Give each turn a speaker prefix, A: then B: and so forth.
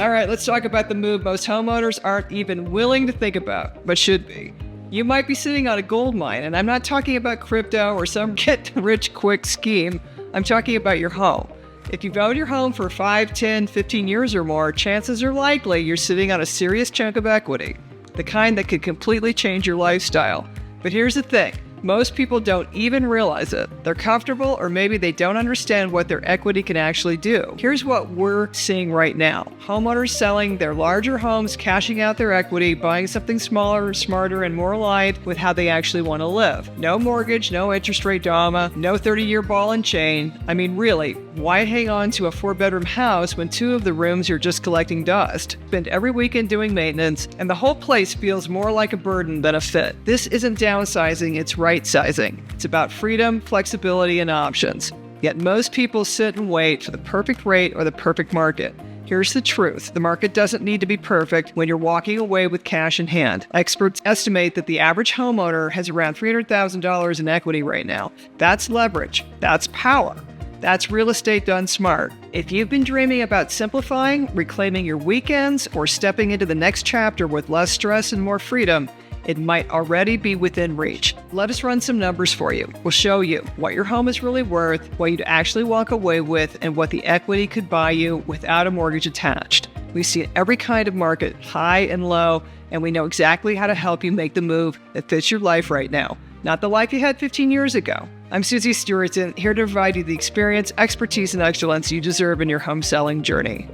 A: All right, let's talk about the move most homeowners aren't even willing to think about, but should be. You might be sitting on a gold mine, and I'm not talking about crypto or some get-rich-quick scheme. I'm talking about your home. If you've owned your home for 5, 10, 15 years or more, chances are likely you're sitting on a serious chunk of equity, the kind that could completely change your lifestyle. But here's the thing. Most people don't even realize it. They're comfortable, or maybe they don't understand what their equity can actually do. Here's what we're seeing right now. Homeowners selling their larger homes, cashing out their equity, buying something smaller, smarter, and more aligned with how they actually want to live. No mortgage, no interest rate drama, no 30-year ball and chain. I mean, really, why hang on to a 4-bedroom house when 2 of the rooms are just collecting dust? Spend every weekend doing maintenance, and the whole place feels more like a burden than a fit. This isn't downsizing, it's Rightsizing. It's about freedom, flexibility, and options. Yet most people sit and wait for the perfect rate or the perfect market. Here's the truth. The market doesn't need to be perfect when you're walking away with cash in hand. Experts estimate that the average homeowner has around $300,000 in equity right now. That's leverage. That's power. That's real estate done smart. If you've been dreaming about simplifying, reclaiming your weekends, or stepping into the next chapter with less stress and more freedom, it might already be within reach. Let us run some numbers for you. We'll show you what your home is really worth, what you'd actually walk away with, and what the equity could buy you without a mortgage attached. We see every kind of market, high and low, and we know exactly how to help you make the move that fits your life right now, not the life you had 15 years ago. I'm Susie Stewartson, here to provide you the experience, expertise, and excellence you deserve in your home selling journey.